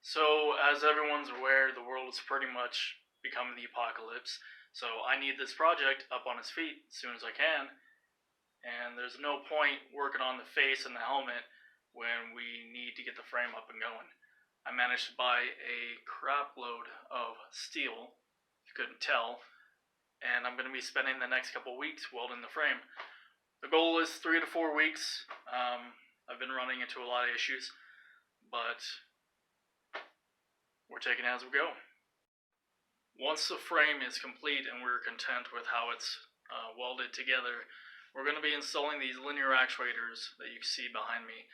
So, as everyone's aware, the world is pretty much becoming the apocalypse. So, I need this project up on its feet as soon as I can. And there's no point working on the face and the helmet when we need to get the frame up and going. I managed to buy a crap load of steel, if you couldn't tell, and I'm going to be spending the next couple weeks welding the frame. The goal is 3 to 4 weeks. I've been running into a lot of issues, but we're taking it as we go. Once the frame is complete and we're content with how it's welded together, we're going to be installing these linear actuators that you see behind me.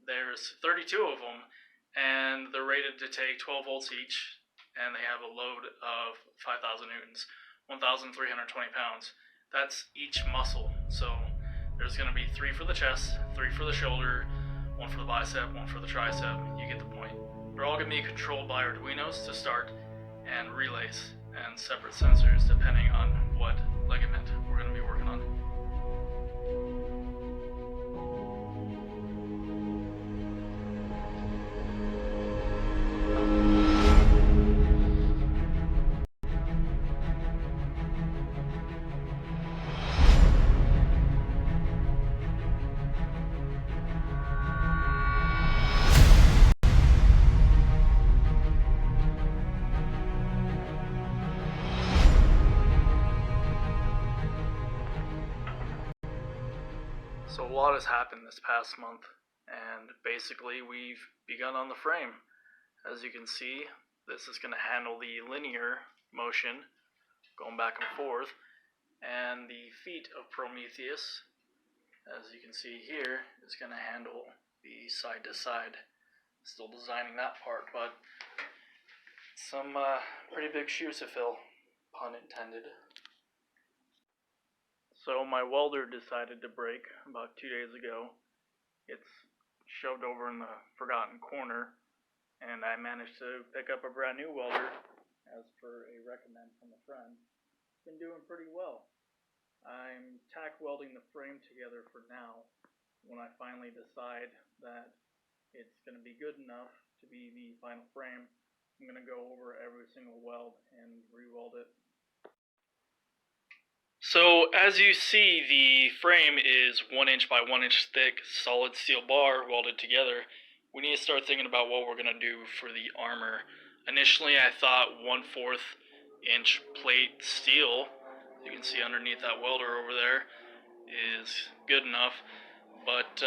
There's 32 of them, and they're rated to take 12 volts each, and they have a load of 5,000 newtons, 1,320 pounds. That's each muscle, so there's going to be 3 for the chest, 3 for the shoulder, 1 for the bicep, 1 for the tricep. You get the point. They're all going to be controlled by Arduinos to start, and relays and separate sensors depending on what ligament we're going to be working on. So a lot has happened this past month, and basically we've begun on the frame. As you can see, this is going to handle the linear motion going back and forth, and the feet of Prometheus, as you can see here, is going to handle the side to side. Still designing that part, but some pretty big shoes to fill, pun intended. So my welder decided to break about 2 days ago. It's shoved over in the forgotten corner, and I managed to pick up a brand new welder as per a recommend from a friend. It's been doing pretty well. I'm tack welding the frame together for now. When I finally decide that it's going to be good enough to be the final frame, I'm going to go over every single weld and re-weld it. So as you see, the frame is 1 inch by 1 inch thick solid steel bar welded together. We need to start thinking about what we're going to do for the armor. Initially I thought 1/4 inch plate steel, you can see underneath that welder over there, is good enough, but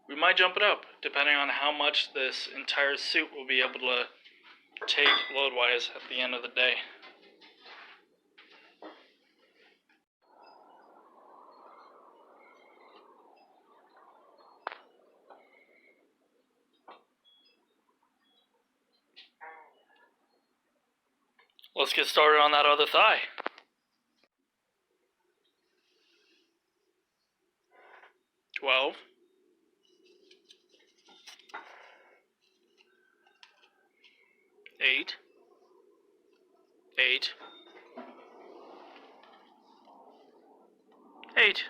we might jump it up depending on how much this entire suit will be able to take load wise at the end of the day. Let's get started on that other thigh. $12. 8. 8. 8.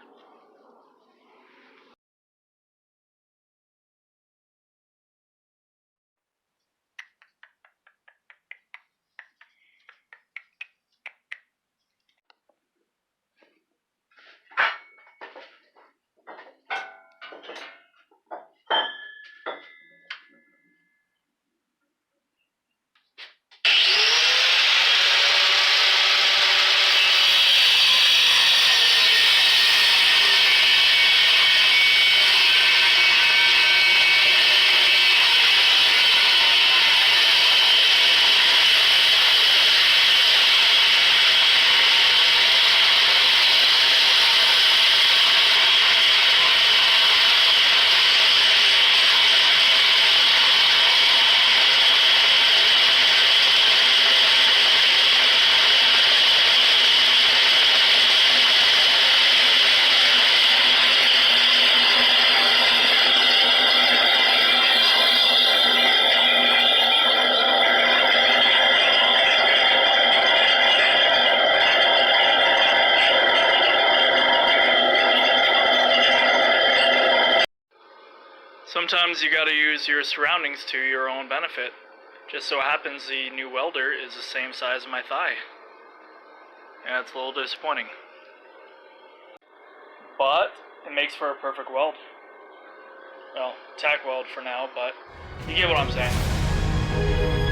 Sometimes you gotta use your surroundings to your own benefit. Just so happens the new welder is the same size as my thigh. And it's a little disappointing. But it makes for a perfect weld. Well, tack weld for now, but you get what I'm saying.